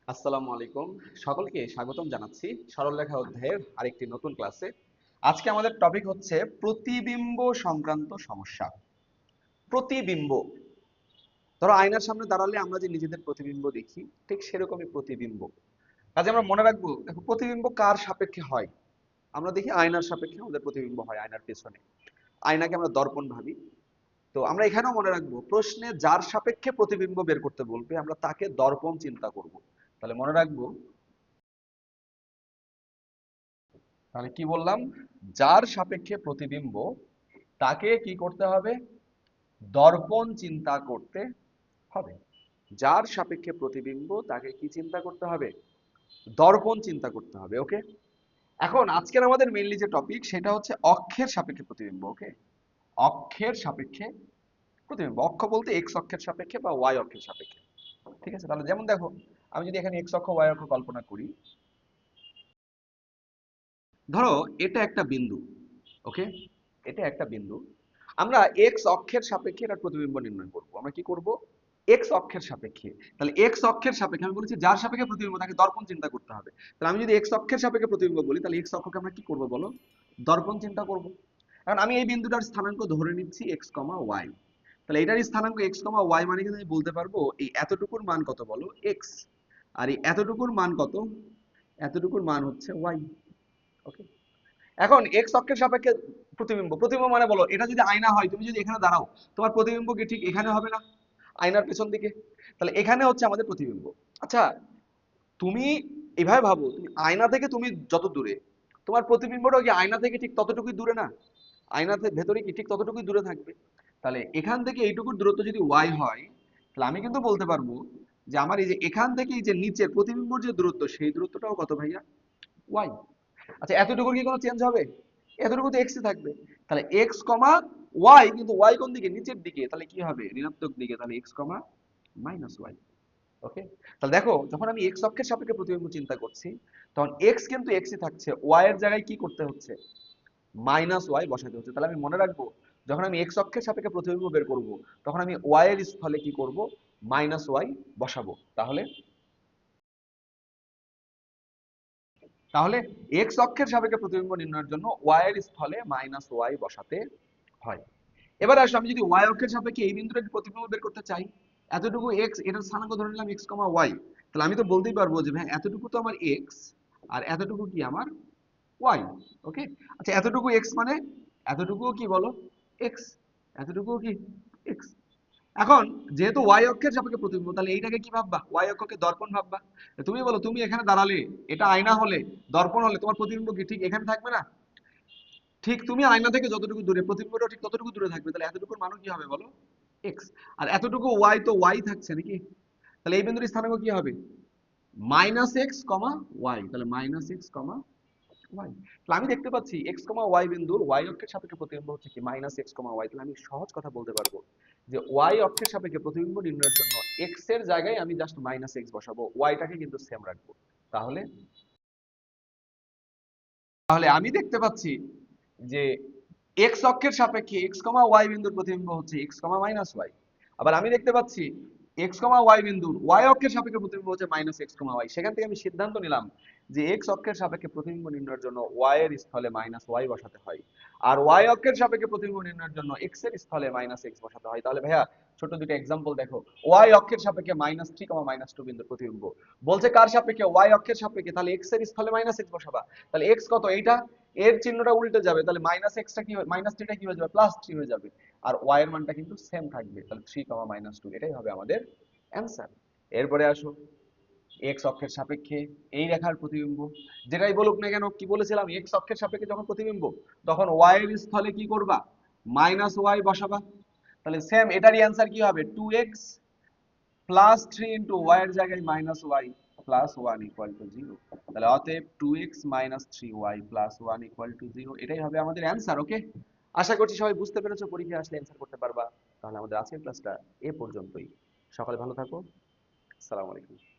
আসসালামু আলাইকুম। সকলকে স্বাগতম জানাচ্ছি সরলরেখা অধ্যায়ের আরেকটি নতুন ক্লাসে। আজকে আমাদের টপিক হচ্ছে প্রতিবিম্ব সংক্রান্ত সমস্যা। প্রতিবিম্ব, ধরো আয়নার সামনে দাঁড়ালে আমরা যে নিজেদের প্রতিবিম্ব দেখি, ঠিক সেরকমই প্রতিবিম্ব। কাজে আমরা মনে রাখবো, দেখো প্রতিবিম্ব কার সাপেক্ষে হয়। আমরা দেখি আয়নার সাপেক্ষে আমাদের প্রতিবিম্ব হয়, আয়নার পেছনে। আয়নাকে আমরা দর্পণ ভাবি। তো আমরা এখানেও মনে রাখবো, প্রশ্নে যার সাপেক্ষে প্রতিবিম্ব বের করতে বলবে আমরা তাকে দর্পণ চিন্তা করব। তাহলে মনে রাখবো, তাহলে কি বললাম, যার সাপেক্ষে প্রতিবিম্ব তাকে কি করতে হবে, দর্পণ চিন্তা করতে হবে। যার সাপেক্ষে প্রতিবিম্ব তাকে কি চিন্তা করতে হবে, দর্পণ চিন্তা করতে হবে। ওকে, এখন আজকের আমাদের মেইনলি যে টপিক সেটা হচ্ছে অক্ষের সাপেক্ষে প্রতিবিম্ব। ওকে, অক্ষের সাপেক্ষে প্রতিবিম্ব, অক্ষ বলতে এক্স অক্ষের সাপেক্ষে বা ওয়াই অক্ষের সাপেক্ষে। ঠিক আছে, তাহলে যেমন দেখো, আমি যদি এখানে এক্স অক্ষ ওয়াই অক্ষ কল্পনা করি, ধরো এটা একটা বিন্দু। ওকে, এটা একটা বিন্দু। আমরা এক্স অক্ষের সাপেক্ষে এটার প্রতিবিম্ব নির্ণয় করব। আমরা কি করব, এক্স অক্ষের সাপেক্ষে। তাহলে এক্স অক্ষের সাপেক্ষে আমি বলেছি যার সাপেক্ষে প্রতিবিম্ব তাকে দর্পণ চিন্তা করতে হবে। তাহলে আমি যদি এক্স অক্ষের সাপেক্ষে প্রতিবিম্ব বলি, তাহলে এক্স অক্ষকে আমরা কি করব বলো, দর্পণ চিন্তা করব। কারণ আমি এই বিন্দুটার স্থানাঙ্ক ধরে নিচ্ছি এক্স কমা ওয়াই। তাহলে এটার স্থানাঙ্ক এক্স কমা ওয়াই মানে কিন্তু আমি বলতে পারবো এই এতটুকুর মান কত বলো, এক্স। আর এই এতটুকুর মান কত, এতটুকুর মান হচ্ছে ওয়াই। ওকে, এখন এক্স অক্ষের সাপেক্ষে প্রতিবিম্ব, প্রতিবিম্ব মানে বলো এটা যদি আয়না হয়, তুমি যদি এখানে দাঁড়াও, তোমার প্রতিবিম্ব কি ঠিক এখানে হবে না, আয়নার পেছন দিকে? তাহলে এখানে হচ্ছে আমাদের প্রতিবিম্ব। আচ্ছা, তুমি এভাবে ভাবো, তুমি আয়না থেকে তুমি যত দূরে, তোমার প্রতিবিম্বটাও কি আয়না থেকে ঠিক ততটুকুই দূরে না? আয়নার ভেতরে কি ঠিক ততটুকুই দূরে থাকবে? তাহলে এখান থেকে এইটুকুর দূরত্ব যদি ওয়াই হয়, তাহলে আমি কিন্তু বলতে পারবো যে আমার এই যে এখান থেকে এই যে নিচের প্রতিবিম্বর যে দূরত্ব, সেই দূরত্বটাও কত ভাইয়া, ওয়াই। আচ্ছা, এতটুকুর কি কোনো চেঞ্জ হবে? এতটুকু তো এক্স থাকবে। তাহলে এক্স কমা ওয়াই, কিন্তু ওয়াই কোন দিকে, নিচের দিকে, তাহলে কি হবে, ঋণাত্মক দিকে। তাহলে এক্স কমা মাইনাস ওয়াই। ওকে, তাহলে দেখো যখন আমি এক্স অক্ষের সাপেক্ষে প্রতিবিম্ব চিন্তা করছি, তখন এক্স কিন্তু এক্সই থাকছে, ওয়াই এর জায়গায় কি করতে হচ্ছে, মাইনাস ওয়াই বসাতে হচ্ছে। তাহলে আমি মনে রাখবো, যখন আমি এক্স অক্ষের সাপেক্ষে প্রতিবিম্ব বের করব, তখন আমি ওয়াই এর স্থলে কি করব, মাইনাস ওয়াই বসাবো। তাহলে তাহলে এক্স অক্ষের সাপেক্ষে প্রতিবিম্ব নির্ণয়ের জন্য ওয়াই এর স্থলে মাইনাস ওয়াই বসাতে হয়। এবার আসো, আমি যদি ওয়াই অক্ষের সাপেক্ষে এই বিন্দুটার প্রতিবিম্ব বের করতে চাই, এতটুকু এক্স, এটার স্থানাঙ্ক ধরে নিলাম এক্স কমা ওয়াই। তাহলে আমি তো বলতেই পারবো যে ভাই এতটুকু তো আমার এক্স, আর এতটুকু কি আমার ওয়াই। ওকে, আচ্ছা এতটুকু এক্স মানে এতটুকুও কি বলো, এক্স। এতটুকুও কি এক্স। এখন যেহেতু ওয়াই অক্ষের সাপেক্ষে প্রতিবিম্ব, তাহলে এইটাকে কি ভাববা, ওয়াই অক্ষকে দর্পণ ভাববা। তুমি বলো, তুমি এখানে দাঁড়ালে, এটা আয়না হলে, দর্পণ হলে তোমার প্রতিবিম্ব কি ঠিক এখানে থাকবে না? ঠিক তুমি আয়না থেকে যতটুকু দূরে, প্রতিবিম্বটাও ঠিক ততটুকু দূরে থাকবে। তাহলে এতটুকুর মানও কি হবে বলো, এক্স। আর এতটুকু ওয়াই, তো ওয়াই থাকছে নাকি? তাহলে এই বিন্দুর স্থানাঙ্ক কি হবে, মাইনাস এক্স কমা ওয়াই। তাহলে মাইনাস এক্স কমা ওয়াই। তাহলে আমি দেখতে পাচ্ছি এক্স কমা ওয়াই বিন্দুর ওয়াই অক্ষের সাপেক্ষে প্রতিবিম্ব হচ্ছে কি, মাইনাস এক্স কমা ওয়াই। তাহলে আমি সহজ কথা বলতে পারবো যে ওয়াই অক্ষের সাপেক্ষে প্রতিবিম্ব নির্ণয়ের জন্য এক্স এর জায়গায় আমি জাস্ট মাইনাস এক্স বসাবো, ওয়াইটাকে কিন্তু সেম রাখবো। তাহলে তাহলে আমি দেখতে পাচ্ছি যে এক্স অক্ষের সাপেক্ষে এক্স কমা ওয়াই বিন্দুর প্রতিবিম্ব হচ্ছে এক্স কমা মাইনাস ওয়াই। আবার আমি দেখতে পাচ্ছি এক্স কমা ওয়াই বিন্দুর ওয়াই অক্ষের সাপেক্ষে প্রতিবিম্ব হচ্ছে মাইনাস এক্স কমা ওয়াই। সেখান থেকে আমি সিদ্ধান্ত নিলাম যে এক্স অক্ষের সাপেক্ষে প্রতিবিম্ব নির্ণয়ের জন্য ওয়াই এর স্থলে মাইনাস ওয়াই বসাতে হয়, আর ওয়াই অক্ষের সাপেক্ষে প্রতিবিম্ব নির্ণয়ের জন্য এক্স এর স্থলে মাইনাস এক্স বসাতে হয়। তাহলে ভাইয়া ছোট দুটো এক্সাম্পল দেখো, ওয়াই অক্ষের সাপেক্ষে minus three comma minus two বিন্দুর প্রতিবিম্ব বলছে কার সাপেক্ষে, ওয়াই অক্ষের সাপেক্ষে। তাহলে এক্স এর স্থলে মাইনাস এক্স বসাবা। তাহলে এক্স কত, এইটা, এর চিহ্নটা উল্টে যাবে, তাহলে মাইনাস এক্সটা কি, মাইনাস থ্রিটা কি হয়ে যাবে, প্লাস থ্রি হয়ে যাবে। আর ওয়াই এর মানটা কিন্তু সেম থাকবে, তাহলে থ্রি কমা মাইনাস টু, এটাই হবে আমাদের অ্যান্সার। এরপরে আসো, এক্স অক্ষের সাপেক্ষে এই রেখার প্রতিবিম্ব, যেটাই বলুক না কেন, কি বলেছিলাম, এক্স অক্ষের সাপেক্ষে যখন প্রতিবিম্ব, তখন ওয়াই এর স্থলে কি করবা, মাইনাস ওয়াই বসাবা। তাহলে সেম এটারই অ্যান্সার কি হবে, two X plus three into Y এর জায়গায় minus Y plus one equal to zero. তাহলে অতএব two X minus three Y plus one equal to zero, এটাই হবে আমাদের অ্যান্সার। ওকে, আশা করছি সবাই বুঝতে পেরেছো, পরীক্ষায় আসলে অ্যান্সার করতে পারবা। তাহলে আমাদের আজকের ক্লাসটা এ পর্যন্তই। সকালে ভালো থাকো, আসসালামু আলাইকুম।